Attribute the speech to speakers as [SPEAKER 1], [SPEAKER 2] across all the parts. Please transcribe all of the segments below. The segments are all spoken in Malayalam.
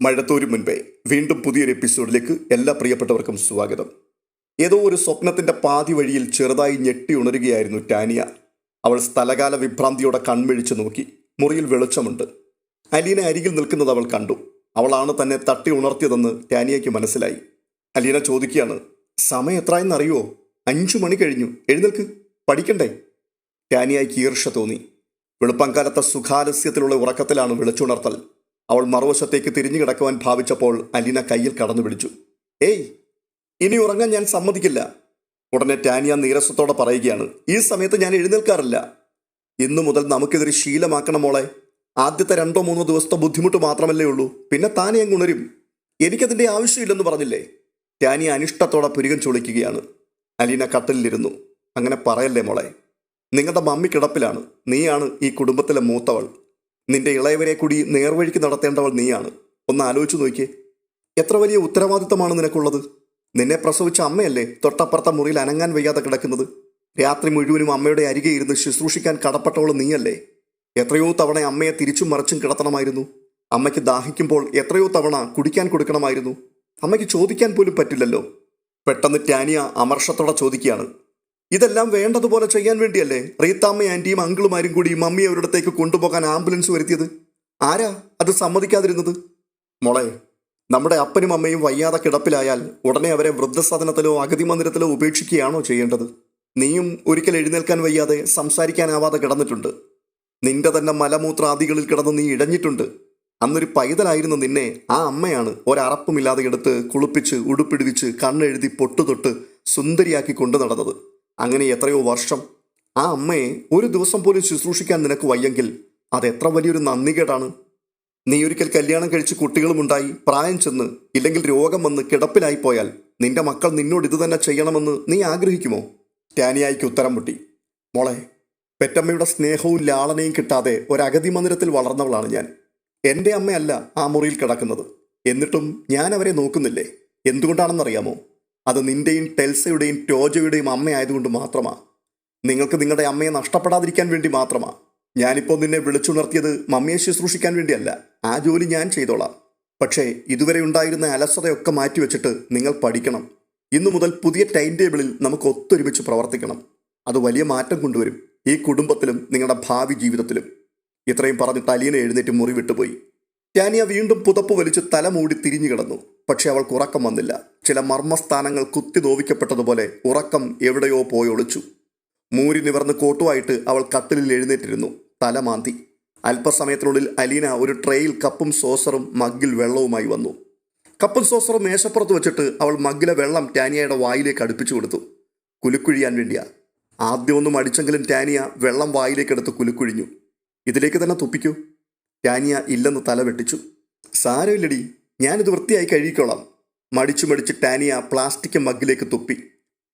[SPEAKER 1] മഴത്തോരു മുൻപേ വീണ്ടും പുതിയൊരു എപ്പിസോഡിലേക്ക് എല്ലാ പ്രിയപ്പെട്ടവർക്കും സ്വാഗതം. ഏതോ ഒരു സ്വപ്നത്തിന്റെ പാതി വഴിയിൽ ചെറുതായി ഞെട്ടി ഉണരുകയായിരുന്നു ടാനിയ. അവൾ സ്ഥലകാല വിഭ്രാന്തിയോടെ കൺമിഴിച്ചു നോക്കി. മുറിയിൽ വെളിച്ചമുണ്ട്. അലീന അരികിൽ നിൽക്കുന്നത് അവൾ കണ്ടു. അവളാണ് തന്നെ തട്ടി ഉണർത്തിയതെന്ന് ടാനിയയ്ക്ക് മനസ്സിലായി. അലീന ചോദിക്കുകയാണ്, സമയം എത്രയെന്നറിയുമോ? 5 മണി കഴിഞ്ഞു, എഴുന്നേൽക്ക്, പഠിക്കണ്ടേ? ടാനിയയ്ക്ക് ഈർഷ തോന്നി. വെളുപ്പംകാലത്തെ സുഖാലസ്യത്തിലുള്ള ഉറക്കത്തിലാണ് വിളിച്ചുണർത്തൽ. അവൾ മറുവശത്തേക്ക് തിരിഞ്ഞു കിടക്കുവാൻ ഭാവിച്ചപ്പോൾ അലീന കയ്യിൽ കടന്നു പിടിച്ചു. ഏയ്, ഇനി ഉറങ്ങാൻ ഞാൻ സമ്മതിക്കില്ല. ഉടനെ ടാനിയ നീരസത്തോടെ പറയുകയാണ്, ഈ സമയത്ത് ഞാൻ എഴുന്നേൽക്കാറില്ല. ഇന്നു മുതൽ നമുക്കിതൊരു ശീലമാക്കണം മോളെ. ആദ്യത്തെ 2-3 ദിവസത്തെ ബുദ്ധിമുട്ട് മാത്രമല്ലേ ഉള്ളൂ, പിന്നെ താനെ അങ്ങ് ഉണരും. എനിക്കതിൻ്റെ ആവശ്യമില്ലെന്ന് പറഞ്ഞില്ലേ? ടാനിയ അനിഷ്ടത്തോടെ പുരികം ചൊളിക്കുകയാണ്. അലീന കട്ടിലിരുന്നു. അങ്ങനെ പറയല്ലേ മോളെ, നിങ്ങളുടെ മമ്മി കിടപ്പിലാണ്. നീയാണ് ഈ കുടുംബത്തിലെ മൂത്തവൾ. നിന്റെ ഇളയവരെ കൂടി നേർവഴിക്ക് നടത്തേണ്ടവൾ നീയാണ്. ഒന്ന് ആലോചിച്ചു നോക്കിയേ, എത്ര വലിയ ഉത്തരവാദിത്തമാണ് നിനക്കുള്ളത്. നിന്നെ പ്രസവിച്ച അമ്മയല്ലേ തൊട്ടപ്പുറത്തെ മുറിയിൽ അനങ്ങാൻ വയ്യാതെ കിടക്കുന്നത്? രാത്രി മുഴുവനും അമ്മയുടെ അരികെ ഇരുന്ന് ശുശ്രൂഷിക്കാൻ കടപ്പെട്ടവൾ നീയല്ലേ? എത്രയോ തവണ അമ്മയെ തിരിച്ചും മറിച്ചും കിടത്തണമായിരുന്നു. അമ്മയ്ക്ക് ദാഹിക്കുമ്പോൾ എത്രയോ തവണ കുടിക്കാൻ കൊടുക്കണമായിരുന്നു. അമ്മയ്ക്ക് ചോദിക്കാൻ പോലും പറ്റില്ലല്ലോ. പെട്ടെന്ന് ടാനിയ അമർഷത്തോടെ ചോദിക്കുകയാണ്, ഇതെല്ലാം വേണ്ടതുപോലെ ചെയ്യാൻ വേണ്ടിയല്ലേ റീത്താമ്മ ആൻറ്റിയും അങ്കിളുമാരും കൂടി മമ്മിയെ ഒരിടത്തേക്ക് കൊണ്ടുപോകാൻ ആംബുലൻസ് വരുത്തിയത്? ആരാ അത് സമ്മതിക്കാതിരുന്നത്? മോളെ, നമ്മുടെ അപ്പനും അമ്മയും വയ്യാതെ കിടപ്പിലായാൽ ഉടനെ അവരെ വൃദ്ധസദനത്തിലോ അഗതി മന്ദിരത്തിലോ ഉപേക്ഷിക്കുകയാണോ ചെയ്യേണ്ടത്? നീയും ഒരിക്കൽ എഴുന്നേൽക്കാൻ വയ്യാതെ സംസാരിക്കാനാവാതെ കിടന്നിട്ടുണ്ട്. നിന്റെ തന്നെ മലമൂത്രാദികളിൽ കിടന്ന് നീ ഇടഞ്ഞിട്ടുണ്ട്. അന്നൊരു പൈതലായിരുന്ന നിന്നെ ആ അമ്മയാണ് ഒരറപ്പുമില്ലാതെ എടുത്ത് കുളിപ്പിച്ച് ഉടുപ്പിടിവിച്ച് കണ്ണെഴുതി പൊട്ടുതൊട്ട് സുന്ദരിയാക്കി കൊണ്ടു നടന്നത്. അങ്ങനെ എത്രയോ വർഷം. ആ അമ്മയെ ഒരു ദിവസം പോലും ശുശ്രൂഷിക്കാൻ നിനക്ക് വയ്യെങ്കിൽ അതെത്ര വലിയൊരു നന്ദികേടാണ്. നീ ഒരിക്കൽ കല്യാണം കഴിച്ച് കുട്ടികളുമുണ്ടായി പ്രായം ചെന്ന് ഇല്ലെങ്കിൽ രോഗം വന്ന് കിടപ്പിലായിപ്പോയാൽ നിന്റെ മക്കൾ നിന്നോട് ഇത് തന്നെ ചെയ്യണമെന്ന് നീ ആഗ്രഹിക്കുമോ? ടാനിയായിക്ക് ഉത്തരം മുട്ടി. മോളെ, പെറ്റമ്മയുടെ സ്നേഹവും ലാളനയും കിട്ടാതെ ഒരഗതി മന്ദിരത്തിൽ വളർന്നവളാണ് ഞാൻ. എൻ്റെ അമ്മയല്ല ആ മുറിയിൽ കിടക്കുന്നത്. എന്നിട്ടും ഞാൻ അവരെ നോക്കുന്നില്ലേ? എന്തുകൊണ്ടാണെന്നറിയാമോ? അത് നിന്റെയും ടെൽസയുടെയും ടോജോയുടെയും അമ്മയായതുകൊണ്ട് മാത്രമാണ്. നിങ്ങൾക്ക് നിങ്ങളുടെ അമ്മയെ നഷ്ടപ്പെടാതിരിക്കാൻ വേണ്ടി മാത്രമാണ്. ഞാനിപ്പോൾ നിന്നെ വിളിച്ചുണർത്തിയത് മമ്മിയെ ശുശ്രൂഷിക്കാൻ വേണ്ടിയല്ല. ആ ജോലി ഞാൻ ചെയ്തോളാം. പക്ഷേ ഇതുവരെ ഉണ്ടായിരുന്ന അലസതയൊക്കെ മാറ്റിവെച്ചിട്ട് നിങ്ങൾ പഠിക്കണം. ഇന്നു മുതൽ പുതിയ ടൈം ടേബിളിൽ നമുക്ക് ഒത്തൊരുമിച്ച് പ്രവർത്തിക്കണം. അത് വലിയ മാറ്റം കൊണ്ടുവരും ഈ കുടുംബത്തിലും നിങ്ങളുടെ ഭാവി ജീവിതത്തിലും. ഇത്രയും പറഞ്ഞിട്ട് അലീന എഴുന്നേറ്റ് മുറി വിട്ടുപോയി. ടാനിയ വീണ്ടും പുതപ്പ് വലിച്ച് തലമൂടി തിരിഞ്ഞു കിടന്നു. പക്ഷെ അവൾക്ക് ഉറക്കം വന്നില്ല. ചില മർമ്മസ്ഥാനങ്ങൾ കുത്തി നോവിക്കപ്പെട്ടതുപോലെ ഉറക്കം എവിടെയോ പോയി ഒളിച്ചു. മൂരി നിവർന്ന് കോട്ടുമായിട്ട് അവൾ കട്ടിലിൽ എഴുന്നേറ്റിരുന്നു. തല മാന്തി. അല്പസമയത്തിനുള്ളിൽ അലീന ഒരു ട്രേയിൽ കപ്പും സോസറും മഗ്ഗിൽ വെള്ളവുമായി വന്നു. കപ്പും സോസറും മേശപ്പുറത്ത് വെച്ചിട്ട് അവൾ മഗ്ഗിലെ വെള്ളം ടാനിയയുടെ വായിലേക്ക് അടുപ്പിച്ചു കൊടുത്തു. കുലുക്കുഴിയാൻ വേണ്ടിയാ. ആദ്യമൊന്നും അടിച്ചെങ്കിലും ടാനിയ വെള്ളം വായിലേക്കെടുത്ത് കുലുക്കുഴിഞ്ഞു. ഇതിലേക്ക് തന്നെ തുപ്പിക്കൂ. ടാനിയ ഇല്ലെന്ന് തല വെട്ടിച്ചു. സാരമില്ലടി, ഞാനിത് വൃത്തിയായി കഴുകിക്കോളാം. മടിച്ചു ടാനിയ പ്ലാസ്റ്റിക് മഗ്ഗിലേക്ക് തുപ്പി.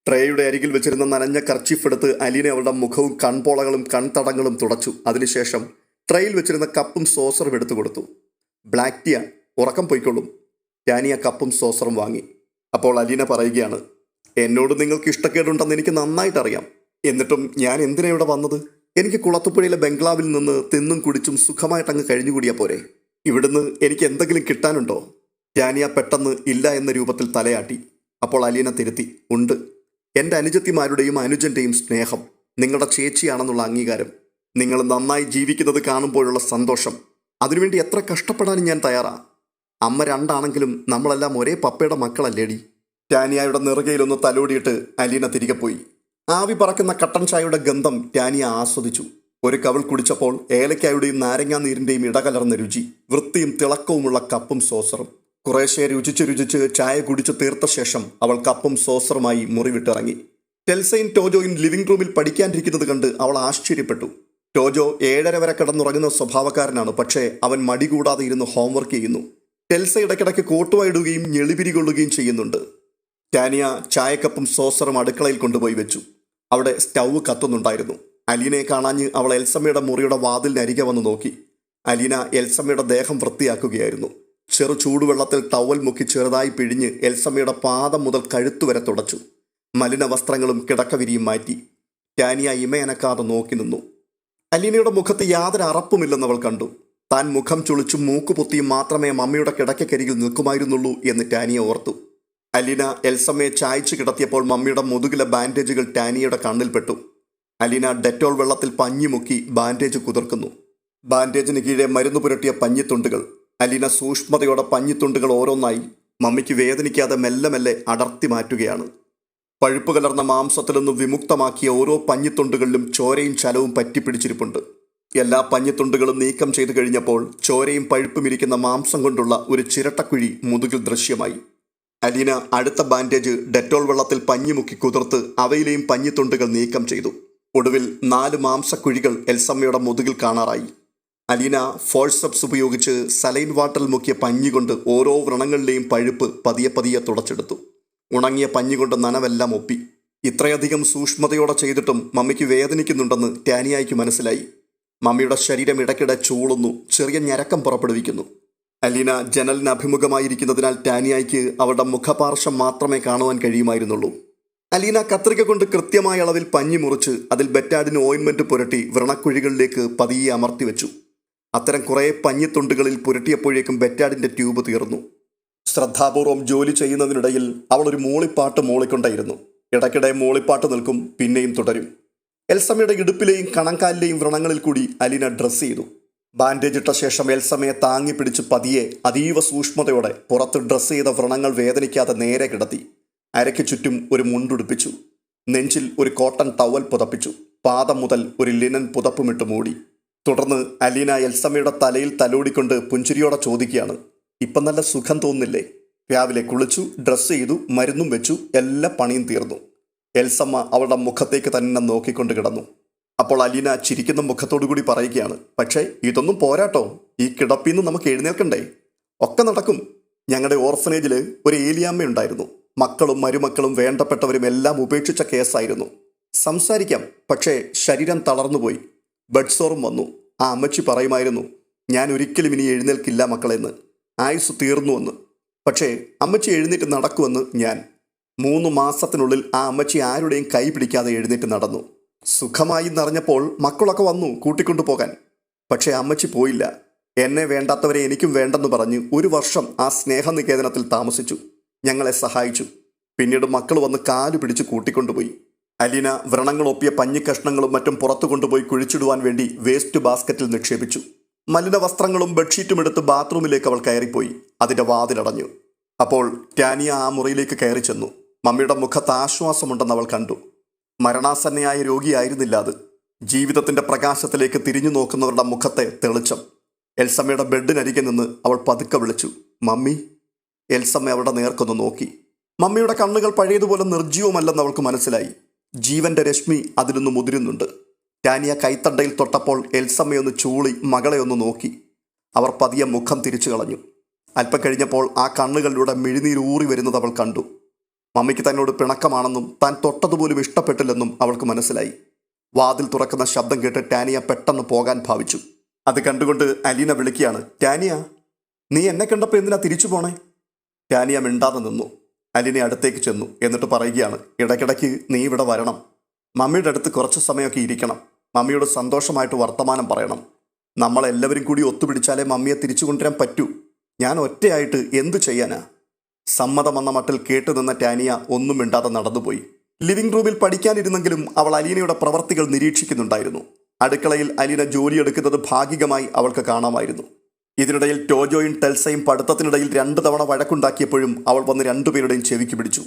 [SPEAKER 1] ട്രേയുടെ അരികിൽ വെച്ചിരുന്ന നനഞ്ഞ കർച്ചീഫ് എടുത്ത് അലീന അവളുടെ മുഖവും കൺപോളകളും കൺതടങ്ങളും തുടച്ചു. അതിനുശേഷം ട്രേയിൽ വെച്ചിരുന്ന കപ്പും സോസറും എടുത്തു കൊടുത്തു. ബ്ലാക്ക് ടീ, ഉറക്കം പൊയ്ക്കൊള്ളും. ടാനിയ കപ്പും സോസറും വാങ്ങി. അപ്പോൾ അലീന പറയുകയാണ്, എന്നോട് നിങ്ങൾക്ക് ഇഷ്ടക്കേടുണ്ടെന്ന് എനിക്ക് നന്നായിട്ടറിയാം. എന്നിട്ടും ഞാൻ എന്തിനാ ഇവിടെ വന്നത്? എനിക്ക് കുളത്തുപുഴയിലെ ബംഗ്ലാവിൽ നിന്ന് തിന്നും കുടിച്ചും സുഖമായിട്ടങ്ങ് കഴിഞ്ഞുകൂടിയാ പോരെ? ഇവിടുന്ന് എനിക്ക് എന്തെങ്കിലും കിട്ടാനുണ്ടോ? ടാനിയ പെട്ടെന്ന് ഇല്ല എന്ന രൂപത്തിൽ തലയാട്ടി. അപ്പോൾ അലീന തിരുത്തി, ഉണ്ട്. എൻ്റെ അനുജത്തിമാരുടെയും അനുജൻ്റെയും സ്നേഹം, നിങ്ങളുടെ ചേച്ചിയാണെന്നുള്ള അംഗീകാരം, നിങ്ങൾ നന്നായി ജീവിക്കുന്നത് കാണുമ്പോഴുള്ള സന്തോഷം, അതിനുവേണ്ടി എത്ര കഷ്ടപ്പെടാനും ഞാൻ തയ്യാറാ. അമ്മ 2 ആണെങ്കിലും നമ്മളെല്ലാം ഒരേ പപ്പയുടെ മക്കളല്ലേടി. ടാനിയയുടെ നെറുകയിലൊന്ന് തലോടിയിട്ട് അലീന തിരികെ പോയി. ആവി പറക്കുന്ന കട്ടൻ ചായയുടെ ഗന്ധം ടാനിയ ആസ്വദിച്ചു. ഒരു കവിൾ കുടിച്ചപ്പോൾ ഏലക്കായുടെയും നാരങ്ങാ നീരിൻ്റെയും ഇടകലർന്ന രുചി, വൃത്തിയും തിളക്കവുമുള്ള കപ്പും സോസറും. കുറേശ്ശെ രുചിച്ച് ചായ കുടിച്ചു തീർത്ത ശേഷം അവൾ കപ്പും സോസറുമായി മുറി വിട്ടിറങ്ങി. ടെൽസയും ടോജോയും ലിവിംഗ് റൂമിൽ പഠിക്കാനിരിക്കുന്നത് കണ്ട് അവൾ ആശ്ചര്യപ്പെട്ടു. ടോജോ 7:30 വരെ കിടന്നുറങ്ങുന്ന സ്വഭാവക്കാരനാണ്. പക്ഷേ അവൻ മടി കൂടാതെ ഇരുന്ന് ഹോംവർക്ക് ചെയ്യുന്നു. ടെൽസ ഇടയ്ക്കിടയ്ക്ക് കോട്ടുവായിടുകയും ഞെളിപിരി കൊള്ളുകയും ചെയ്യുന്നുണ്ട്. ടാനിയ ചായക്കപ്പും സോസറും അടുക്കളയിൽ കൊണ്ടുപോയി വെച്ചു. അവിടെ സ്റ്റൗവ് കത്തുന്നുണ്ടായിരുന്നു. അലീനയെ കാണാഞ്ഞ് അവൾ എൽസമ്മയുടെ മുറിയുടെ വാതിലിനരികെ വന്ന് നോക്കി. അലീന എൽസമ്മയുടെ ദേഹം വൃത്തിയാക്കുകയായിരുന്നു. ചെറു ചൂടുവെള്ളത്തിൽ ടവൽ മുക്കി ചെറുതായി പിഴിഞ്ഞ് എൽസമ്മയുടെ പാദം മുതൽ കഴുത്തുവരെ തുടച്ചു. മലിന വസ്ത്രങ്ങളും കിടക്കവിരിയും മാറ്റി. ടാനിയ ഇമയനക്കാതെ നോക്കി നിന്നു. അലീനയുടെ മുഖത്ത് യാതൊരു അറപ്പുമില്ലെന്നവൾ കണ്ടു. താൻ മുഖം ചുളിച്ചും മൂക്കുപൊത്തിയും മാത്രമേ മമ്മിയുടെ കിടക്കക്കരികിൽ നിൽക്കുമായിരുന്നുള്ളൂ എന്ന് ടാനിയ ഓർത്തു. അലീന എൽസമ്മയെ ചായച്ചു കിടത്തിയപ്പോൾ മമ്മിയുടെ മുതുകിലെ ബാൻഡേജുകൾ ടാനിയയുടെ കണ്ണിൽപ്പെട്ടു. അലീന ഡെറ്റോൾ വെള്ളത്തിൽ പഞ്ഞി മുക്കി ബാൻഡേജ് കുതിർക്കുന്നു. ബാൻഡേജിന് കീഴെ മരുന്ന് പുരട്ടിയ പഞ്ഞിത്തുണ്ടുകൾ. അലീന സൂക്ഷ്മതയോടെ പഞ്ഞിത്തുണ്ടുകൾ ഓരോന്നായി മമ്മിക്ക് വേദനിക്കാതെ മെല്ലെ മെല്ലെ അടർത്തി മാറ്റുകയാണ്. പഴുപ്പ് കലർന്ന മാംസത്തിൽ നിന്ന് വിമുക്തമാക്കിയ ഓരോ പഞ്ഞിത്തുണ്ടുകളിലും ചോരയും ചലവും പറ്റിപ്പിടിച്ചിരിപ്പുണ്ട്. എല്ലാ പഞ്ഞിത്തുണ്ടുകളും നീക്കം ചെയ്തു കഴിഞ്ഞപ്പോൾ ചോരയും പഴുപ്പും ഇരിക്കുന്ന മാംസം കൊണ്ടുള്ള ഒരു ചിരട്ടക്കുഴി മുതുകിൽ ദൃശ്യമായി. അലീന അടുത്ത ബാൻഡേജ് ഡെറ്റോൾ വെള്ളത്തിൽ പഞ്ഞി മുക്കി കുതിർത്ത് അവയിലെയും പഞ്ഞിത്തുണ്ടുകൾ നീക്കം ചെയ്തു. ഒടുവിൽ 4 മാംസക്കുഴികൾ എൽസമ്മയുടെ മുതുകിൽ കാണാറായി. അലീന ഫോഴ്സപ്സ് ഉപയോഗിച്ച് സലൈൻ വാട്ടറിൽ മുക്കിയ പഞ്ഞി കൊണ്ട് ഓരോ വ്രണങ്ങളിലെയും പഴുപ്പ് പതിയെ പതിയെ തുടച്ചെടുത്തു. ഉണങ്ങിയ പഞ്ഞി കൊണ്ട് നനവെല്ലാം ഒപ്പി. ഇത്രയധികം സൂക്ഷ്മതയോടെ ചെയ്തിട്ടും മമ്മിക്ക് വേദനിക്കുന്നുണ്ടെന്ന് ടാനിയായ്ക്ക് മനസ്സിലായി. മമ്മിയുടെ ശരീരം ഇടയ്ക്കിടെ ചൂളുന്നു, ചെറിയ ഞരക്കം പുറപ്പെടുവിക്കുന്നു. അലീന ജനലിന് അഭിമുഖമായിരിക്കുന്നതിനാൽ ടാനിയായ്ക്ക് അവളുടെ മുഖപാർശ്വം മാത്രമേ കാണുവാൻ കഴിയുമായിരുന്നുള്ളൂ. അലീന കത്രിക കൊണ്ട് കൃത്യമായ അളവിൽ പഞ്ഞി മുറിച്ച് അതിൽ ബെറ്റാഡിന് ഓയിൻമെന്റ് പുരട്ടി വ്രണക്കുഴികളിലേക്ക് പതിയെ അമർത്തിവെച്ചു. അത്തരം കുറേ പഞ്ഞിത്തുണ്ടുകളിൽ പുരട്ടിയപ്പോഴേക്കും ബെറ്റാഡിന്റെ ട്യൂബ് തീർന്നു. ശ്രദ്ധാപൂർവം ജോലി ചെയ്യുന്നതിനിടയിൽ അവൾ ഒരു മൂളിപ്പാട്ട് മൂളിക്കൊണ്ടായിരുന്നു. ഇടയ്ക്കിടെ മൂളിപ്പാട്ട് നിൽക്കും, പിന്നെയും തുടരും. എൽസമ്മയുടെ ഇടുപ്പിലെയും കണങ്കാലിലെയും വ്രണങ്ങളിൽ കൂടി അലീന ഡ്രസ്സ് ചെയ്തു. ബാൻഡേജ് ഇട്ട ശേഷം എൽസമ്മയെ താങ്ങി പിടിച്ച് പതിയെ അതീവ സൂക്ഷ്മതയോടെ പുറത്ത് ഡ്രസ്സ് ചെയ്ത വ്രണങ്ങൾ വേദനിക്കാതെ നേരെ കിടത്തി. അരയ്ക്ക് ചുറ്റും ഒരു മുണ്ടുടുപ്പിച്ചു. നെഞ്ചിൽ ഒരു കോട്ടൺ ടവൽ പുതപ്പിച്ചു. പാദം മുതൽ ഒരു ലിനൻ പുതപ്പുമിട്ട് മൂടി. തുടർന്ന് അലീന എൽസമ്മയുടെ തലയിൽ തലോടിക്കൊണ്ട് പുഞ്ചിരിയോടെ ചോദിക്കുകയാണ്, ഇപ്പം നല്ല സുഖം തോന്നുന്നില്ലേ? രാവിലെ കുളിച്ചു, ഡ്രസ്സ് ചെയ്തു, മരുന്നും വെച്ചു, എല്ലാ പണിയും തീർന്നു. എൽസമ്മ അവളുടെ മുഖത്തേക്ക് തന്നെ നോക്കിക്കൊണ്ട് കിടന്നു. അപ്പോൾ അലീന ചിരിക്കുന്ന മുഖത്തോടു കൂടി പറയുകയാണ്, പക്ഷേ ഇതൊന്നും പോരാട്ടോ, ഈ കിടപ്പിന്ന് നമുക്ക് എഴുന്നേൽക്കണ്ടേ? ഒക്കെ നടക്കും. ഞങ്ങളുടെ ഓർഫനേജിൽ ഒരു ഏലിയാമ്മയുണ്ടായിരുന്നു. മക്കളും മരുമക്കളും വേണ്ടപ്പെട്ടവരും എല്ലാം ഉപേക്ഷിച്ച കേസായിരുന്നു. സംസാരിക്കാം, പക്ഷേ ശരീരം തളർന്നുപോയി. ബെഡ് സോറും വന്നു. ആ അമ്മച്ചി പറയുമായിരുന്നു, ഞാൻ ഒരിക്കലും ഇനി എഴുന്നേൽക്കില്ല മക്കളെന്ന്, ആയുസ് തീർന്നുവെന്ന്. പക്ഷേ അമ്മച്ചി എഴുന്നേറ്റ് നടക്കുമെന്ന് ഞാൻ. 3 മാസത്തിനുള്ളിൽ ആ അമ്മച്ചി ആരുടെയും കൈ പിടിക്കാതെ എഴുന്നേറ്റ് നടന്നു. സുഖമായി എന്നറിഞ്ഞപ്പോൾ മക്കളൊക്കെ വന്നു കൂട്ടിക്കൊണ്ടു പോകാൻ. പക്ഷേ അമ്മച്ചി പോയില്ല. എന്നെ വേണ്ടാത്തവരെ എനിക്കും വേണ്ടെന്ന് പറഞ്ഞ് 1 വർഷം ആ സ്നേഹനികേതനത്തിൽ താമസിച്ചു. ഞങ്ങളെ സഹായിച്ചു. പിന്നീട് മക്കൾ വന്ന് കാലു പിടിച്ച് കൂട്ടിക്കൊണ്ടുപോയി. അലീന വ്രണങ്ങളൊപ്പിയ പഞ്ഞിക്കഷ്ണങ്ങളും മറ്റും പുറത്തു കൊണ്ടുപോയി കുഴിച്ചിടുവാൻ വേണ്ടി വേസ്റ്റ് ബാസ്ക്കറ്റിൽ നിക്ഷേപിച്ചു. മലിന വസ്ത്രങ്ങളും ബെഡ്ഷീറ്റും എടുത്ത് ബാത്റൂമിലേക്ക് അവൾ കയറിപ്പോയി. അതിൻ്റെ വാതിലടഞ്ഞു. അപ്പോൾ ടാനിയ ആ മുറിയിലേക്ക് കയറി ചെന്നു. മമ്മിയുടെ മുഖത്ത് ആശ്വാസമുണ്ടെന്ന് അവൾ കണ്ടു. മരണാസന്നയായ രോഗിയായിരുന്നില്ല അത്. ജീവിതത്തിൻ്റെ പ്രകാശത്തിലേക്ക് തിരിഞ്ഞു നോക്കുന്നവരുടെ മുഖത്തെ തെളിച്ചം. എൽസമ്മയുടെ ബെഡിനരികെ നിന്ന് അവൾ പതുക്കെ വിളിച്ചു, മമ്മി. എൽസമ്മ അവളുടെ നേർക്കൊന്ന് നോക്കി. മമ്മിയുടെ കണ്ണുകൾ പഴയതുപോലെ നിർജ്ജീവമല്ലെന്ന് അവൾക്ക് മനസ്സിലായി. ജീവന്റെ രശ്മി അതിലൊന്ന് മുതിരുന്നുണ്ട്. ടാനിയ കൈത്തണ്ടയിൽ തൊട്ടപ്പോൾ എൽസമ്മയൊന്ന് ചൂളി മകളെ ഒന്ന് നോക്കി. അവർ പതിയെ മുഖം തിരിച്ചു കളഞ്ഞു. അല്പം കഴിഞ്ഞപ്പോൾ ആ കണ്ണുകളിലൂടെ മിഴിനീരൂറി വരുന്നത് അവൾ കണ്ടു. മമ്മിക്ക് തന്നോട് പിണക്കമാണെന്നും താൻ തൊട്ടതുപോലും ഇഷ്ടപ്പെട്ടില്ലെന്നും അവൾക്ക് മനസ്സിലായി. വാതിൽ തുറക്കുന്ന ശബ്ദം കേട്ട് ടാനിയ പെട്ടെന്ന് പോകാൻ ഭാവിച്ചു. അത് കണ്ടുകൊണ്ട് അലീന വിളിക്കുകയാണ്, ടാനിയ, നീ എന്നെ കണ്ടപ്പോൾ എന്തിനാ തിരിച്ചു പോണേ? ടാനിയ മിണ്ടാതെ നിന്നു. അലീന അടുത്തേക്ക് ചെന്നു. എന്നിട്ട് പറയുകയാണ്, ഇടയ്ക്കിടയ്ക്ക് നീ ഇവിടെ വരണം. മമ്മിയുടെ അടുത്ത് കുറച്ച് സമയമൊക്കെ ഇരിക്കണം. മമ്മിയോട് സന്തോഷമായിട്ട് വർത്തമാനം പറയണം. നമ്മളെല്ലാവരും കൂടി ഒത്തുപിടിച്ചാലേ മമ്മിയെ തിരിച്ചു കൊണ്ടുവരാൻ പറ്റൂ. ഞാൻ ഒറ്റയായിട്ട് എന്തു ചെയ്യാനാ? സമ്മതമെന്ന മട്ടിൽ കേട്ടുനിന്ന ടാനിയ ഒന്നും മിണ്ടാതെ നടന്നുപോയി. ലിവിംഗ് റൂമിൽ പഠിക്കാനിരുന്നെങ്കിലും അവൾ അലീനയുടെ പ്രവർത്തികൾ നിരീക്ഷിക്കുന്നുണ്ടായിരുന്നു. അടുക്കളയിൽ അലീന ജോലിയെടുക്കുന്നത് ഭാഗികമായി അവൾക്ക് കാണാമായിരുന്നു. ഇതിനിടയിൽ ടോജോയും ടെൽസയും പഠിത്തത്തിനിടയിൽ 2 തവണ വഴക്കുണ്ടാക്കിയപ്പോഴും അവൾ വന്ന് 2 പേരുടെയും ചെവിക്ക് പിടിച്ചു.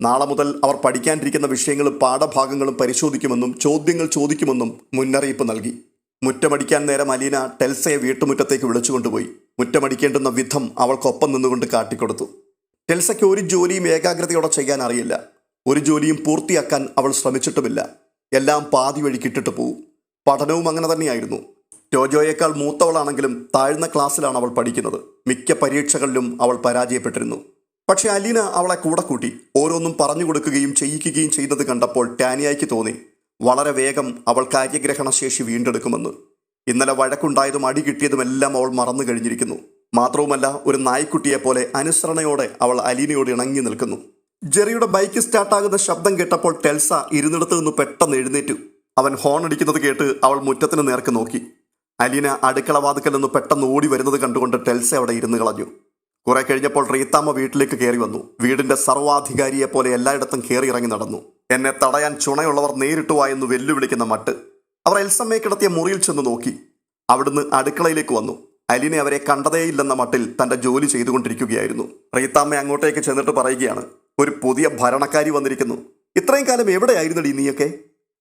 [SPEAKER 1] നാളെ മുതൽ അവർ പഠിക്കാനിരിക്കുന്ന വിഷയങ്ങളും പാഠഭാഗങ്ങളും പരിശോധിക്കുമെന്നും ചോദ്യങ്ങൾ ചോദിക്കുമെന്നും മുന്നറിയിപ്പ് നൽകി. മുറ്റമടിക്കാൻ നേരം അലീന ടെൽസയെ വീട്ടുമുറ്റത്തേക്ക് വിളിച്ചുകൊണ്ടുപോയി. മുറ്റമടിക്കേണ്ടുന്ന വിധം അവൾക്കൊപ്പം നിന്നുകൊണ്ട് കാട്ടിക്കൊടുത്തു. ടെൽസയ്ക്ക് ഒരു ജോലിയും ഏകാഗ്രതയോടെ ചെയ്യാൻ അറിയില്ല. ഒരു ജോലിയും പൂർത്തിയാക്കാൻ അവൾ ശ്രമിച്ചിട്ടുമില്ല. എല്ലാം പാതി വഴിക്കിട്ടിട്ട് പോവും. പഠനവും അങ്ങനെ തന്നെയായിരുന്നു. ടോജോയേക്കാൾ മൂത്തവളാണെങ്കിലും താഴ്ന്ന ക്ലാസ്സിലാണ് അവൾ പഠിക്കുന്നത്. മിക്ക പരീക്ഷകളിലും അവൾ പരാജയപ്പെട്ടിരുന്നു. പക്ഷെ അലീന അവളെ കൂടെ കൂട്ടി ഓരോന്നും പറഞ്ഞു കൊടുക്കുകയും ചെയ്യിക്കുകയും ചെയ്തത് കണ്ടപ്പോൾ ടാനിയയ്ക്ക് തോന്നി വളരെ വേഗം അവൾ കാര്യഗ്രഹണശേഷി വീണ്ടെടുക്കുമെന്ന്. ഇന്നലെ വഴക്കുണ്ടായതും അടി കിട്ടിയതുമെല്ലാം അവൾ മറന്നു കഴിഞ്ഞിരിക്കുന്നു. മാത്രവുമല്ല, ഒരു നായ്ക്കുട്ടിയെപ്പോലെ അനുസരണയോടെ അവൾ അലീനയോട് ഇണങ്ങി നിൽക്കുന്നു. ജെറിയുടെ ബൈക്ക് സ്റ്റാർട്ടാകുന്ന ശബ്ദം കേട്ടപ്പോൾ ടെൽസ ഇരുന്നിടത്ത് നിന്ന് പെട്ടെന്ന് എഴുന്നേറ്റു. അവൻ ഹോൺ അടിക്കുന്നത് കേട്ട് അവൾ മുറ്റത്തിന് നേർക്ക് നോക്കി. അലീന അടുക്കള വാതിക്കൽ നിന്ന് പെട്ടെന്ന് ഓടി വരുന്നത് കണ്ടുകൊണ്ട് ടെൽസ അവിടെ ഇരുന്ന് കളഞ്ഞു. കുറെ കഴിഞ്ഞപ്പോൾ റീത്താമ്മ വീട്ടിലേക്ക് കയറി വന്നു. വീടിന്റെ സർവാധികാരിയെ പോലെ എല്ലായിടത്തും കയറി ഇറങ്ങി നടന്നു. എന്നെ തടയാൻ ചുണയുള്ളവർ നേരിട്ടു എന്ന് വെല്ലുവിളിക്കുന്ന മട്ട്. അവർ എൽസമ്മയെ കിടത്തിയ മുറിയിൽ ചെന്ന് നോക്കി. അവിടുന്ന് അടുക്കളയിലേക്ക് വന്നു. അലീന അവരെ കണ്ടതേയില്ലെന്ന മട്ടിൽ തന്റെ ജോലി ചെയ്തുകൊണ്ടിരിക്കുകയായിരുന്നു. റീത്താമ്മ അങ്ങോട്ടേക്ക് ചെന്നിട്ട് പറയുകയാണ്, ഒരു പുതിയ ഭരണക്കാരി വന്നിരിക്കുന്നു. ഇത്രയും കാലം എവിടെയായിരുന്നടി നീയൊക്കെ?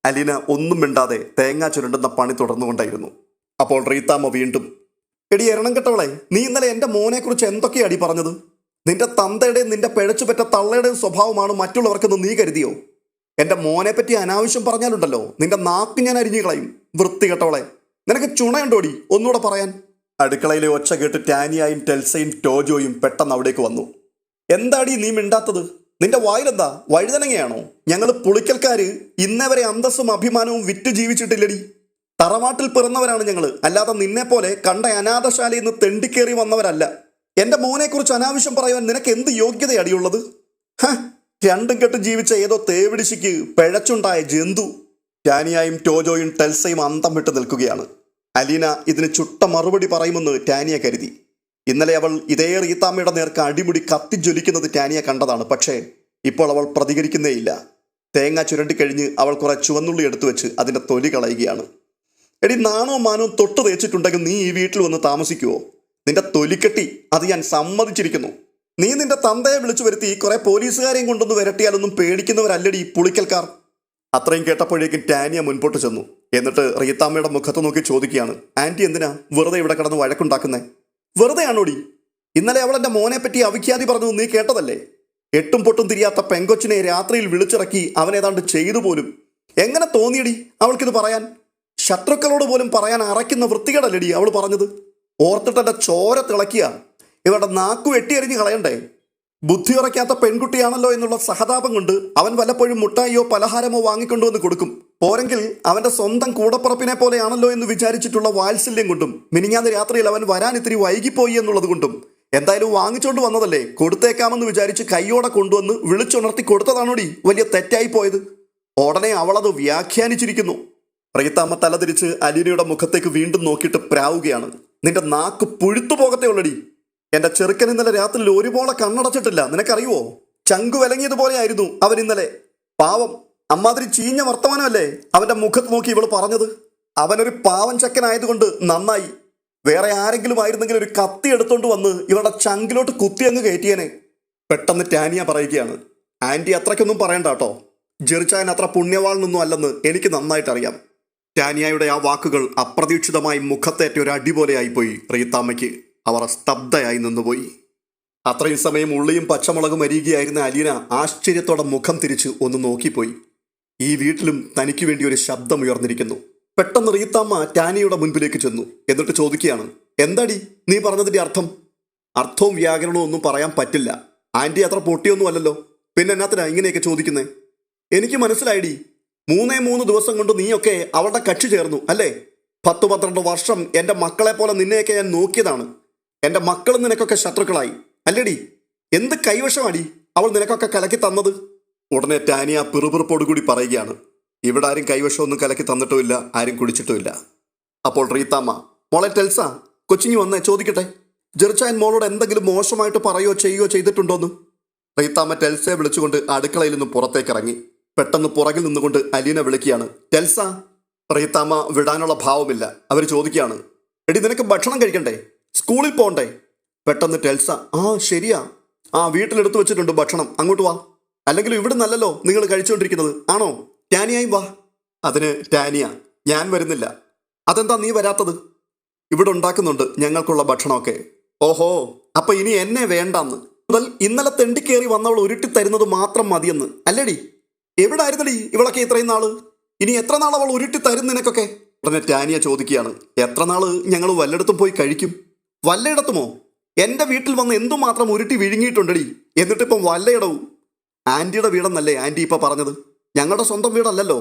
[SPEAKER 1] അലീന ഒന്നും മിണ്ടാതെ തേങ്ങാ ചുരണ്ടുന്ന പണി തുടർന്നുകൊണ്ടായിരുന്നു. അപ്പോൾ റീത്താമ്മ വീണ്ടും, എടി എരണം കെട്ടവളെ, നീ ഇന്നലെ എൻ്റെ മോനെക്കുറിച്ച് എന്തൊക്കെയാടി പറഞ്ഞത്? നിന്റെ തന്തയുടെയും നിന്റെ പിഴച്ചുപറ്റ തള്ളയുടെയും സ്വഭാവമാണ് മറ്റുള്ളവർക്കെന്ന് നീ കരുതിയോ? എൻ്റെ മോനെ പറ്റി അനാവശ്യം പറഞ്ഞാലുണ്ടല്ലോ നിന്റെ നാക്ക് ഞാൻ അരിഞ്ഞു കളയും. വൃത്തി കെട്ടവളെ, നിനക്ക് ചുണയുണ്ടോടി ഒന്നുകൂടെ പറയാൻ? അടുക്കളയിലെ ഒച്ച കേട്ട് ടാനിയായും ടെൽസയും ടോജോയും പെട്ടെന്ന് അവിടേക്ക് വന്നു. എന്താടി നീ മിണ്ടാത്തത്? നിന്റെ വായിലെന്താ വഴുതനങ്ങയാണോ? ഞങ്ങൾ പുളിക്കൽക്കാര് ഇന്നേ വരെ അന്തസ്സും അഭിമാനവും വിറ്റ് ജീവിച്ചിട്ടില്ലടി. തറവാട്ടിൽ പിറന്നവരാണ് ഞങ്ങൾ, അല്ലാതെ നിന്നെ പോലെ കണ്ട അനാഥശാലയിൽ നിന്ന് തെണ്ടിക്കേറി വന്നവരല്ല. എൻ്റെ മോനെക്കുറിച്ച് അനാവശ്യം പറയുവാൻ നിനക്ക് എന്ത് യോഗ്യതയടിയുള്ളത്? രണ്ടും കെട്ട് ജീവിച്ച ഏതോ തേവിടിശിക്ക് പിഴച്ചുണ്ടായ ജന്തു. ടാനിയായും ടോജോയും ടെൽസയും അന്തം വിട്ട് നിൽക്കുകയാണ്. അലീന ഇതിന് ചുട്ട മറുപടി പറയുമെന്ന് ടാനിയ കരുതി. ഇന്നലെ അവൾ ഇതേ റീത്താമ്മയുടെ നേർക്ക് അടിമുടി കത്തിജ്വലിക്കുന്നത് ടാനിയ കണ്ടതാണ്. പക്ഷേ ഇപ്പോൾ അവൾ പ്രതികരിക്കുന്നേയില്ല. തേങ്ങ ചുരണ്ടിക്കഴിഞ്ഞ് അവൾ കുറെ ചുവന്നുള്ളി എടുത്തു വെച്ച് അതിൻ്റെ തൊലി കളയുകയാണ്. എടി നാണോ മാനോ തൊട്ട് തേച്ചിട്ടുണ്ടെങ്കിൽ നീ ഈ വീട്ടിൽ വന്ന് താമസിക്കുവോ? നിന്റെ തൊലിക്കെട്ടി അത് ഞാൻ സമ്മതിച്ചിരിക്കുന്നു. നീ നിന്റെ തന്തയെ വിളിച്ചു വരുത്തി കുറെ പോലീസുകാരെയും കൊണ്ടൊന്ന് വരട്ടിയാലൊന്നും പേടിക്കുന്നവരല്ലടി പുളിക്കൽക്കാർ. അത്രയും കേട്ടപ്പോഴേക്കും ടാനിയ മുൻപോട്ട് ചെന്നു. എന്നിട്ട് റീത്താമ്മയുടെ മുഖത്ത് നോക്കി ചോദിക്കുകയാണ്, ആൻറ്റി എന്തിനാ വെറുതെ ഇവിടെ കിടന്ന് വഴക്കുണ്ടാക്കുന്നേ? വെറുതെ ആണോടി? ഇന്നലെ അവൾ എൻ്റെ മോനെ പറ്റി അവിഖ്യാതി പറഞ്ഞു, നീ കേട്ടതല്ലേ? എട്ടും പൊട്ടും തിരിയാത്ത പെങ്കൊച്ചിനെ രാത്രിയിൽ വിളിച്ചിറക്കി അവൻ ഏതാണ്ട് ചെയ്തു പോലും. എങ്ങനെ തോന്നിയടി അവൾക്കിത് പറയാൻ? ശത്രുക്കളോട് പോലും പറയാൻ അറയ്ക്കുന്ന വൃത്തികേടല്ലടി അവൾ പറഞ്ഞത്. ഓർത്തിട്ട് എൻ്റെ ചോര തിളക്കിയ ഇവരുടെ നാക്കു വെട്ടിയരിഞ്ഞ് കളയണ്ടേ? ബുദ്ധി ഉറയ്ക്കാത്ത പെൺകുട്ടിയാണല്ലോ എന്നുള്ള സഹതാപം കൊണ്ട് അവൻ വല്ലപ്പോഴും മുട്ടായിയോ പലഹാരമോ വാങ്ങിക്കൊണ്ടുവന്ന് കൊടുക്കും. പോരെങ്കിൽ അവൻ്റെ സ്വന്തം കൂടപ്പുറപ്പിനെ പോലെയാണല്ലോ എന്ന് വിചാരിച്ചിട്ടുള്ള വാത്സല്യം കൊണ്ടും മിനിഞ്ഞാന്ന് രാത്രിയിൽ അവൻ വരാൻ ഇത്തിരി വൈകിപ്പോയി എന്നുള്ളത് കൊണ്ടും എന്തായാലും വാങ്ങിച്ചോണ്ട് വന്നതല്ലേ, കൊടുത്തേക്കാമെന്ന് വിചാരിച്ച് കൈയോടെ കൊണ്ടുവന്ന് വിളിച്ചുണർത്തി കൊടുത്തതാണോടി വലിയ തെറ്റായി പോയത്? ഉടനെ അവളത് വ്യാഖ്യാനിച്ചിരിക്കുന്നു. റീത്താമ്മ തലതിരിച്ച് അലീനയുടെ മുഖത്തേക്ക് വീണ്ടും നോക്കിയിട്ട് പ്രാവുകയാണ്. നിന്റെ നാക്ക് പുഴുത്തു പോകത്തേ ഉള്ളടി. എൻ്റെ ചെറുക്കൻ ഇന്നലെ രാത്രിയിൽ ഒരുപോലെ കണ്ണടച്ചിട്ടില്ല, നിനക്കറിയുവോ? ചങ്കു വിലങ്ങിയതുപോലെ ആയിരുന്നു അവൻ ഇന്നലെ. പാവം, അമ്മാതിരി ചീഞ്ഞ വർത്തമാനമല്ലേ അവൻ്റെ മുഖത്ത് നോക്കി ഇവൾ പറഞ്ഞത്. അവനൊരു പാവൻ ചക്കനായതുകൊണ്ട് നന്നായി. വേറെ ആരെങ്കിലും ആയിരുന്നെങ്കിൽ ഒരു കത്തി എടുത്തോണ്ട് വന്ന് ഇവളുടെ ചങ്കിലോട്ട് കുത്തി അങ്ങ് കയറ്റിയേനെ. പെട്ടെന്ന് ടാനിയ പറയുകയാണ്, ആൻറ്റി അത്രയ്ക്കൊന്നും പറയണ്ട കേട്ടോ. ജെറിച്ചായൻ അത്ര പുണ്യവാളനൊന്നും അല്ലെന്ന് എനിക്ക് നന്നായിട്ടറിയാം. ടാനിയയുടെ ആ വാക്കുകൾ അപ്രതീക്ഷിതമായി മുഖത്തേറ്റ ഒരു അടി പോലെയായിപ്പോയി റീത്താമ്മയ്ക്ക്. അവർ സ്തബ്ധയായി നിന്നുപോയി. അത്രയും സമയം ഉള്ളിയും പച്ചമുളകും അരിയുകയായിരുന്ന അലീന ആശ്ചര്യത്തോടെ മുഖം തിരിച്ച് ഒന്ന് നോക്കിപ്പോയി. ഈ വീട്ടിലും തനിക്ക് വേണ്ടി ഒരു ശബ്ദം ഉയർന്നിരിക്കുന്നു. പെട്ടെന്ന് റീത്താമ്മ ടാനിയുടെ മുൻപിലേക്ക് ചെന്നു. എന്നിട്ട് ചോദിക്കുകയാണ്, എന്താടി നീ പറഞ്ഞതിൻ്റെ അർത്ഥം? അർത്ഥവും വ്യാകരണവും ഒന്നും പറയാൻ പറ്റില്ല. ആൻറ്റി അത്ര പൊട്ടിയൊന്നും അല്ലല്ലോ, പിന്നെ എന്നാത്തിനാ ഇങ്ങനെയൊക്കെ ചോദിക്കുന്നേ? എനിക്ക് മനസ്സിലായിടി. 3 ദിവസം കൊണ്ട് നീയൊക്കെ അവളുടെ കക്ഷി ചേർന്നു അല്ലേ? 10-12 വർഷം എൻ്റെ മക്കളെ പോലെ നിന്നെയൊക്കെ ഞാൻ നോക്കിയതാണ്. എൻ്റെ മക്കളും നിനക്കൊക്കെ ശത്രുക്കളായി അല്ലേടി? എന്ത് കൈവശമാടി അവൾ നിനക്കൊക്കെ കലക്കി തന്നത്? ഉടനെ ടാനിയ പിറുപിറുപ്പോടുകൂടി പറയുകയാണ്, ഇവിടെ ആരും കൈവശമൊന്നും കലക്കി തന്നിട്ടുമില്ല, ആരും കുടിച്ചിട്ടുമില്ല. അപ്പോൾ റീത്താമ്മ, മോളെ ടെൽസ, കൊച്ചിങ്ങി വന്നേ ചോദിക്കട്ടെ, ജെറിച്ചായൻ മോളോട് എന്തെങ്കിലും മോശമായിട്ട് പറയുകയോ ചെയ്യുകയോ ചെയ്തിട്ടുണ്ടോന്ന്? റീത്താമ്മ ടെൽസയെ വിളിച്ചുകൊണ്ട് അടുക്കളയിൽ നിന്ന് പുറത്തേക്കിറങ്ങി. പെട്ടെന്ന് പുറകിൽ നിന്നുകൊണ്ട് അലീന വിളിക്കുകയാണ്, ടെൽസ. റീത്താമ്മ വിടാനുള്ള ഭാവമില്ല. അവർ ചോദിക്കുകയാണ്, എടി നിനക്ക് ഭക്ഷണം കഴിക്കണ്ടേ? സ്കൂളിൽ പോകണ്ടേ? പെട്ടെന്ന് ടെൽസ, ശരിയാ, വീട്ടിലെടുത്ത് വെച്ചിട്ടുണ്ട് ഭക്ഷണം, അങ്ങോട്ട് വാ. അല്ലെങ്കിൽ ഇവിടെ നല്ലല്ലോ നിങ്ങൾ കഴിച്ചുകൊണ്ടിരിക്കുന്നത്, ആണോ? ടാനിയായും വാ. അതിന് ടാനിയ, ഞാൻ വരുന്നില്ല. അതെന്താ നീ വരാത്തത്? ഇവിടെ ഉണ്ടാക്കുന്നുണ്ട് ഞങ്ങൾക്കുള്ള ഭക്ഷണമൊക്കെ. ഓഹോ, അപ്പൊ ഇനി എന്നെ വേണ്ടാന്ന്. മുതൽ ഇന്നലെ തെണ്ടിക്കേറി വന്നവൾ ഉരുട്ടി തരുന്നത് മാത്രം മതിയെന്ന് അല്ലേടി? എവിടായിരുന്നടി ഇവളൊക്കെ ഇത്രയും നാള്? ഇനി എത്ര നാൾ അവൾ ഉരുട്ടി തരും നിനക്കൊക്കെ? ഉടനെ ടാനിയ ചോദിക്കുകയാണ്, എത്ര നാള് ഞങ്ങൾ വല്ലയിടത്തും പോയി കഴിക്കും? വല്ലയിടത്തുമോ? എൻ്റെ വീട്ടിൽ വന്ന് എന്തുമാത്രം ഉരുട്ടി വിഴുങ്ങിയിട്ടുണ്ടടി. എന്നിട്ടിപ്പം വല്ലയിടവും. ആൻറ്റിയുടെ വീടെന്നല്ലേ ആൻറ്റി ഇപ്പം പറഞ്ഞത്? ഞങ്ങളുടെ സ്വന്തം വീടല്ലല്ലോ.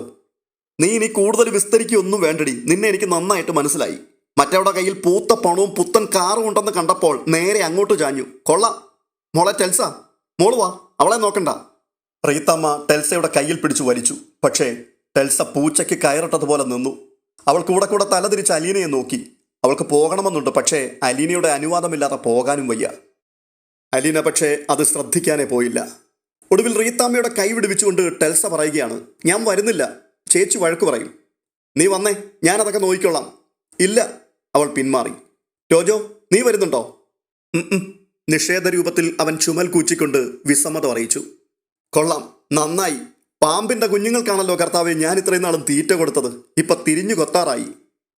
[SPEAKER 1] നീ ഇനി കൂടുതൽ വിസ്തരിക്കൊന്നും വേണ്ടടി. നിന്നെ എനിക്ക് നന്നായിട്ട് മനസ്സിലായി. മറ്റവരുടെ കയ്യിൽ പൂത്ത പണവും പുത്തൻ കാറും ഉണ്ടെന്ന് കണ്ടപ്പോൾ നേരെ അങ്ങോട്ട് ചാഞ്ഞു. കൊള്ളാം. മോളെ ടെൽസ, മോള് വാ, അവളെ നോക്കണ്ട. റീത്തമ്മ ടെൽസയുടെ കയ്യിൽ പിടിച്ചു വലിച്ചു. പക്ഷേ ടെൽസ പൂച്ചയ്ക്ക് കയറിട്ടതുപോലെ നിന്നു. അവൾ കൂടെ തലതിരിച്ച് അലീനയെ നോക്കി. അവൾക്ക് പോകണമെന്നുണ്ട്, പക്ഷേ അലീനയുടെ അനുവാദമില്ലാതെ പോകാനും വയ്യ. അലീന പക്ഷേ അത് ശ്രദ്ധിക്കാനേ പോയില്ല. ഒടുവിൽ റീത്താമ്മയുടെ കൈ വിടുവിച്ചുകൊണ്ട് ടെൽസ പറയുകയാണ്, ഞാൻ വരുന്നില്ല, ചേച്ചി വഴക്ക് പറയും. നീ വന്നേ, ഞാനതൊക്കെ നോക്കിക്കൊള്ളാം. ഇല്ല, അവൾ പിന്മാറി. ടോജോ, നീ വരുന്നുണ്ടോ? നിഷേധ രൂപത്തിൽ അവൻ ചുമൽ കൂച്ചിക്കൊണ്ട് വിസമ്മതം അറിയിച്ചു. കൊള്ളാം, നന്നായി. പാമ്പിന്റെ കുഞ്ഞുങ്ങൾക്കാണല്ലോ കർത്താവെ ഞാൻ ഇത്രയും നാളും തീറ്റ കൊടുത്തത്. ഇപ്പൊ തിരിഞ്ഞു കൊത്താറായി.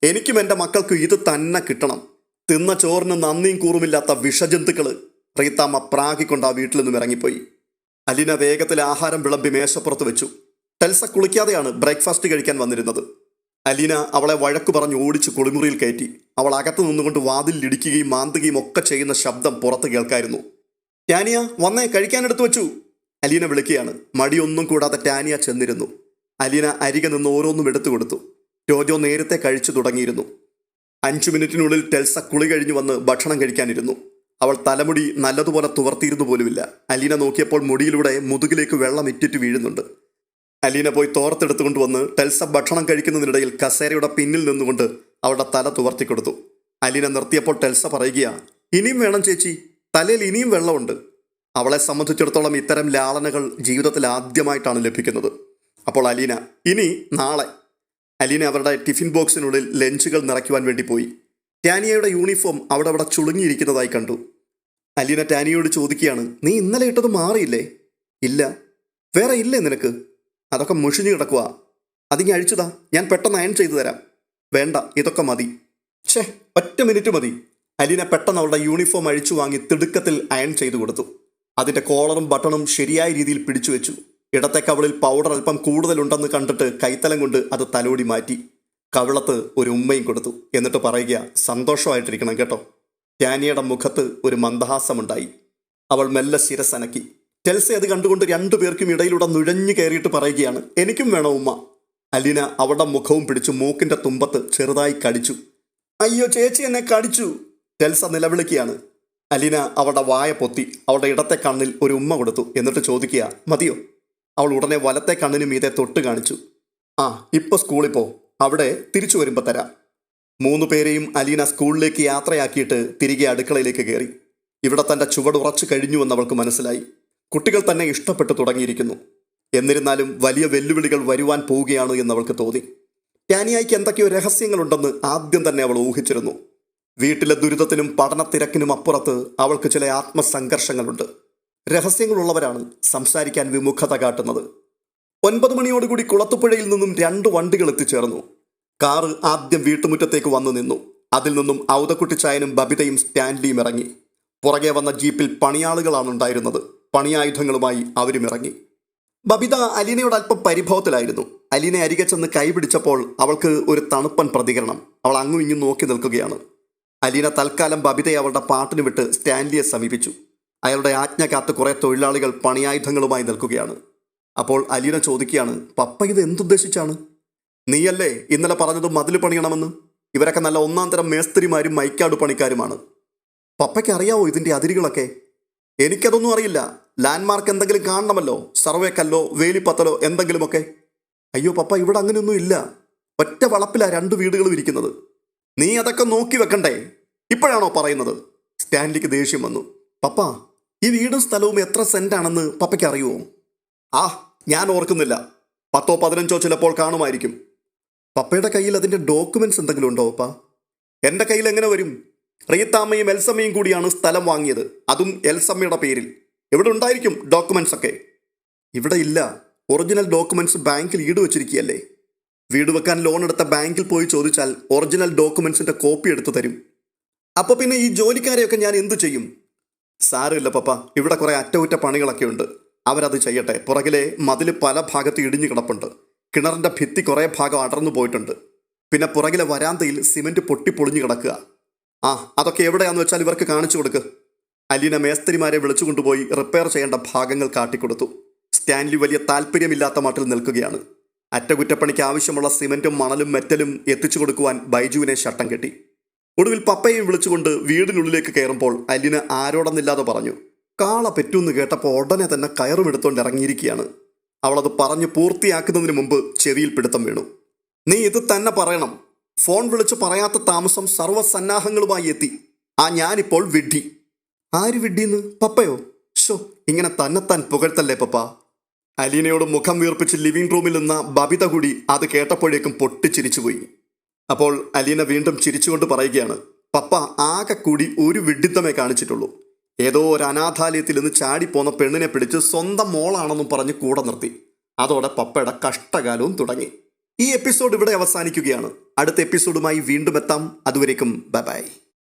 [SPEAKER 1] എനിക്കും എൻ്റെ മക്കൾക്കും ഇത് തന്നെ കിട്ടണം. തിന്ന ചോറിന് നന്ദിയും കൂറുമില്ലാത്ത വിഷജന്തുക്കള്. റീത്താമ്മ പ്രാഗിക്കൊണ്ട് ആ വീട്ടിൽ നിന്നും ഇറങ്ങിപ്പോയി. അലീന വേഗത്തിൽ ആഹാരം വിളമ്പി മേശപ്പുറത്ത് വെച്ചു. ടെൽസ കുളിക്കാതെയാണ് ബ്രേക്ക്ഫാസ്റ്റ് കഴിക്കാൻ വന്നിരുന്നത്. അലീന അവളെ വഴക്കു പറഞ്ഞ് ഓടിച്ച് കുളിമുറിയിൽ കയറ്റി. അവൾ അകത്തു നിന്നുകൊണ്ട് വാതിലിടിക്കുകയും മാന്തുകയും ഒക്കെ ചെയ്യുന്ന ശബ്ദം പുറത്ത് കേൾക്കായിരുന്നു. ടാനിയ, വന്നേ, കഴിക്കാനെടുത്തു വെച്ചു. അലീന വിളിക്കുകയാണ്. മടിയൊന്നും കൂടാതെ ടാനിയ ചെന്നിരുന്നു. അലീന അരികെ നിന്ന് ഓരോന്നും എടുത്തു കൊടുത്തു. ടോജോ നേരത്തെ കഴിച്ചു തുടങ്ങിയിരുന്നു. 5 മിനിറ്റിനുള്ളിൽ ടെൽസ കുളി കഴിഞ്ഞു വന്ന് ഭക്ഷണം കഴിക്കാനിരുന്നു. അവൾ തലമുടി നല്ലതുപോലെ തുവർത്തിയിരുന്നു പോലുമില്ല. അലീന നോക്കിയപ്പോൾ മുടിയിലൂടെ മുതുകിലേക്ക് വെള്ളം ഇറ്റിറ്റ് വീഴുന്നുണ്ട്. അലീന പോയി തോർത്തെടുത്തുകൊണ്ട് വന്ന് ടെൽസ ഭക്ഷണം കഴിക്കുന്നതിനിടയിൽ കസേരയുടെ പിന്നിൽ നിന്നുകൊണ്ട് അവളുടെ തല തുവർത്തിക്കൊടുത്തു. അലീന നിർത്തിയപ്പോൾ ടെൽസ പറയുകയാ, ഇനിയും വേണം ചേച്ചി, തലയിൽ ഇനിയും വെള്ളമുണ്ട്. അവളെ സംബന്ധിച്ചിടത്തോളം ഇത്തരം ലാളനകൾ ജീവിതത്തിൽ ആദ്യമായിട്ടാണ് ലഭിക്കുന്നത്. അപ്പോൾ അലീന, ഇനി നാളെ. അലീന അവരുടെ ടിഫിൻ ബോക്സിനുള്ളിൽ ലഞ്ചുകൾ നിറയ്ക്കുവാൻ വേണ്ടി പോയി. ടാനിയയുടെ യൂണിഫോം അവിടെ ചുളുങ്ങിയിരിക്കുന്നതായി കണ്ടു. അലീന ടാനിയോട് ചോദിക്കുകയാണ്, നീ ഇന്നലെ ഇട്ടത് മാറിയില്ലേ? ഇല്ല. വേറെ ഇല്ലേ നിനക്ക്? അതൊക്കെ മുഷിഞ്ഞു കിടക്കുക. അതിങ്ങി അഴിച്ചതാ, ഞാൻ പെട്ടെന്ന് അയൺ ചെയ്തു തരാം. വേണ്ട, ഇതൊക്കെ മതി. ഛേ, 1 മിനിറ്റ് മതി. അലീന പെട്ടെന്ന് അവളുടെ യൂണിഫോം അഴിച്ചു വാങ്ങി തിടുക്കത്തിൽ അയൺ ചെയ്തു കൊടുത്തു. അതിൻ്റെ കോളറും ബട്ടണും ശരിയായ രീതിയിൽ പിടിച്ചു വെച്ചു. ഇടത്തെ കവിളിൽ പൗഡർ അല്പം കൂടുതലുണ്ടെന്ന് കണ്ടിട്ട് കൈത്തലം കൊണ്ട് അത് തലോടി മാറ്റി. കവിളത്ത് ഒരു ഉമ്മയും കൊടുത്തു. എന്നിട്ട് പറയുക, സന്തോഷമായിട്ടിരിക്കണം കേട്ടോ. ടാനിയയുടെ മുഖത്ത് ഒരു മന്ദഹാസമുണ്ടായി. അവൾ മെല്ലെ ശിരസനക്കി. ടെൽസ അത് കണ്ടുകൊണ്ട് 2 പേർക്കും ഇടയിലൂടെ നുഴഞ്ഞു കയറിയിട്ട് പറയുകയാണ്, എനിക്കും വേണം ഉമ്മ. അലീന അവളുടെ മുഖവും പിടിച്ചു മൂക്കിൻ്റെ തുമ്പത്ത് ചെറുതായി കടിച്ചു. അയ്യോ ചേച്ചി, എന്നെ കടിച്ചു. ടെൽസ നിലവിളിക്കുകയാണ്. അലീന അവളുടെ വായ പൊത്തി അവളുടെ ഇടത്തെ കണ്ണിൽ ഒരു ഉമ്മ കൊടുത്തു. എന്നിട്ട് ചോദിക്കുക, മതിയോ? അവൾ ഉടനെ വലത്തെ കണ്ണിന് മീതെ തൊട്ട് കാണിച്ചു. ആ, ഇപ്പോൾ സ്കൂളിൽ പോ, അവിടെ തിരിച്ചു വരുമ്പോൾ തരാം. 3 പേരെയും അലീന സ്കൂളിലേക്ക് യാത്രയാക്കിയിട്ട് തിരികെ അടുക്കളയിലേക്ക് കയറി. ഇവിടെ തൻ്റെ ചുവടുറച്ചു കഴിഞ്ഞുവെന്ന് അവൾക്ക് മനസ്സിലായി. കുട്ടികൾ തന്നെ ഇഷ്ടപ്പെട്ടു തുടങ്ങിയിരിക്കുന്നു. എന്നിരുന്നാലും വലിയ വെല്ലുവിളികൾ വരുവാൻ പോവുകയാണ് എന്നവൾക്ക് തോന്നി. ടാനിയായിക്ക് എന്തൊക്കെയോ രഹസ്യങ്ങളുണ്ടെന്ന് ആദ്യം തന്നെ അവൾ ഊഹിച്ചിരുന്നു. വീട്ടിലെ ദുരിതത്തിനും പഠനത്തിരക്കിനും അപ്പുറത്ത് അവൾക്ക് ചില ആത്മസംഘർഷങ്ങളുണ്ട്. രഹസ്യങ്ങളുള്ളവരാണ് സംസാരിക്കാൻ വിമുഖത കാട്ടുന്നത്. 9 മണിയോടുകൂടി കുളത്തുപുഴയിൽ നിന്നും 2 വണ്ടികൾ എത്തിച്ചേർന്നു. കാറ് ആദ്യം വീട്ടുമുറ്റത്തേക്ക് വന്നു നിന്നു. അതിൽ നിന്നും ഔതക്കുട്ടിച്ചായനും ബബിതയും സ്റ്റാൻലിയും ഇറങ്ങി. പുറകെ വന്ന ജീപ്പിൽ പണിയാളുകളാണ് ഉണ്ടായിരുന്നത്. പണിയായുധങ്ങളുമായി അവരും ഇറങ്ങി. ബബിത അലീനയോട് അല്പം പരിഭവത്തിലായിരുന്നു. അലീനെ അരികെ ചെന്ന് കൈപിടിച്ചപ്പോൾ അവൾക്ക് ഒരു തണുപ്പൻ പ്രതികരണം. അവൾ അങ്ങും ഇങ്ങും നോക്കി നിൽക്കുകയാണ്. അലീന തൽക്കാലം ബബിതയെ അവളുടെ പാട്ടിന് വിട്ട് സ്റ്റാൻലിയെ സമീപിച്ചു. അയാളുടെ ആജ്ഞ കാത്ത് കുറേ തൊഴിലാളികൾ പണിയായുധങ്ങളുമായി നിൽക്കുകയാണ്. അപ്പോൾ അലീന ചോദിക്കുകയാണ്, പപ്പ ഇത് എന്തുദ്ദേശിച്ചാണ്? നീയല്ലേ ഇന്നലെ പറഞ്ഞത് മതിൽ പണിയണമെന്ന്? ഇവരൊക്കെ നല്ല 1-ാം തരം മേസ്ത്രിമാരും മൈക്കാട് പണിക്കാരുമാണ്. പപ്പയ്ക്ക് അറിയാവോ ഇതിൻ്റെ അതിരുകളൊക്കെ? എനിക്കതൊന്നും അറിയില്ല. ലാൻഡ്മാർക്ക് എന്തെങ്കിലും കാണണമല്ലോ, സർവേ കല്ലോ വേലിപ്പത്തലോ എന്തെങ്കിലുമൊക്കെ. അയ്യോ പപ്പ, ഇവിടെ അങ്ങനെയൊന്നും ഇല്ല. ഒറ്റ വളപ്പിലാണ് 2 വീടുകളും ഇരിക്കുന്നത്. നീ അതൊക്കെ നോക്കി വെക്കണ്ടേ? ഇപ്പോഴാണോ പറയുന്നത്? സ്റ്റാൻലിക്ക് ദേഷ്യം വന്നു. പപ്പ, ഈ വീടും സ്ഥലവും എത്ര സെൻറ്റാണെന്ന് പപ്പയ്ക്ക് അറിയുമോ? ആ, ഞാൻ ഓർക്കുന്നില്ല. 10ഓ 15ഓ ചിലപ്പോൾ കാണുമായിരിക്കും. പപ്പയുടെ കയ്യിൽ അതിൻ്റെ ഡോക്യുമെൻറ്റ്സ് എന്തെങ്കിലും ഉണ്ടോ പപ്പ? എൻ്റെ കയ്യിൽ എങ്ങനെ വരും? റീത്താമ്മയും എൽസമ്മയും കൂടിയാണ് സ്ഥലം വാങ്ങിയത്, അതും എൽസമ്മയുടെ പേരിൽ. ഇവിടെ ഉണ്ടായിരിക്കും ഡോക്യുമെൻറ്റ്സ് ഒക്കെ. ഇവിടെ ഇല്ല. ഒറിജിനൽ ഡോക്യുമെൻറ്റ്സ് ബാങ്കിൽ ഈട് വെച്ചിരിക്കുകയല്ലേ. വീട് വെക്കാൻ ലോൺ എടുത്ത ബാങ്കിൽ പോയി ചോദിച്ചാൽ ഒറിജിനൽ ഡോക്യുമെൻറ്റ്സിൻ്റെ കോപ്പി എടുത്തു തരും. അപ്പോൾ പിന്നെ ഈ ജോലിക്കാരെയൊക്കെ ഞാൻ എന്തു ചെയ്യും? സാരമില്ല പപ്പ, ഇവിടെ കുറേ അറ്റകുറ്റ പണികളൊക്കെ ഉണ്ട്, അവരത് ചെയ്യട്ടെ. പുറകിലെ മതിൽ പല ഭാഗത്ത് ഇടിഞ്ഞു കിടപ്പുണ്ട്. കിണറിൻ്റെ ഭിത്തി കുറേ ഭാഗം അടർന്നു പോയിട്ടുണ്ട്. പിന്നെ പുറകിലെ വരാന്തയിൽ സിമെൻറ്റ് പൊട്ടിപ്പൊളിഞ്ഞു കിടക്കുക. ആ, അതൊക്കെ എവിടെയാണെന്ന് വെച്ചാൽ ഇവർക്ക് കാണിച്ചു കൊടുക്ക്. അലീന മേസ്ത്രിമാരെ വിളിച്ചു കൊണ്ടുപോയി റിപ്പയർ ചെയ്യേണ്ട ഭാഗങ്ങൾ കാട്ടിക്കൊടുത്തു. സ്റ്റാൻലി വലിയ താല്പര്യമില്ലാത്ത മട്ടിൽ നിൽക്കുകയാണ്. അറ്റകുറ്റപ്പണിക്ക് ആവശ്യമുള്ള സിമെൻറ്റും മണലും മെറ്റലും എത്തിച്ചു കൊടുക്കുവാൻ ബൈജുവിനെ ശട്ടം കെട്ടി. ഒടുവിൽ പപ്പയെയും വിളിച്ചുകൊണ്ട് വീടിനുള്ളിലേക്ക് കയറുമ്പോൾ അലീന ആരോടെന്നില്ലാതെ പറഞ്ഞു, കാള പെറ്റൂന്ന് കേട്ടപ്പോൾ ഉടനെ തന്നെ കയറുമെടുത്തോണ്ട് ഇറങ്ങിയിരിക്കുകയാണ്. അവളത് പറഞ്ഞു പൂർത്തിയാക്കുന്നതിന് മുമ്പ് ചെവിയിൽ പിടുത്തം വീണു. നീ ഇത് തന്നെ പറയണം. ഫോൺ വിളിച്ചു പറയാത്ത താമസം സർവ്വസന്നാഹങ്ങളുമായി എത്തി. ആ ഞാനിപ്പോൾ വിഡ്ഢി. ആര് വിഡ്ഢിന്ന്? പപ്പയോ? ഷോ, ഇങ്ങനെ തന്നെത്താൻ പുകഴ്ത്തല്ലേ പപ്പ. അലീനയോട് മുഖം വീർപ്പിച്ച് ലിവിംഗ് റൂമിൽ നിന്ന ബബിത കൂടി അത് കേട്ടപ്പോഴേക്കും പൊട്ടിച്ചിരിച്ചുപോയി. അപ്പോൾ അലീന വീണ്ടും ചിരിച്ചുകൊണ്ട് പറയുകയാണ്, പപ്പ ആകെ കൂടി ഒരു വിഡ്ഢിത്തമേ കാണിച്ചിട്ടുള്ളൂ. ഏതോ ഒരു അനാഥാലയത്തിൽ നിന്ന് ചാടിപ്പോന്ന പെണ്ണിനെ പിടിച്ച് സ്വന്തം മോളാണെന്നും പറഞ്ഞ് കൂടെ നിർത്തി. അതോടെ പപ്പയുടെ കഷ്ടകാലവും തുടങ്ങി. ഈ എപ്പിസോഡ് ഇവിടെ അവസാനിക്കുകയാണ്. അടുത്ത എപ്പിസോഡുമായി വീണ്ടും എത്താം. അതുവരേക്കും ബൈ ബൈ.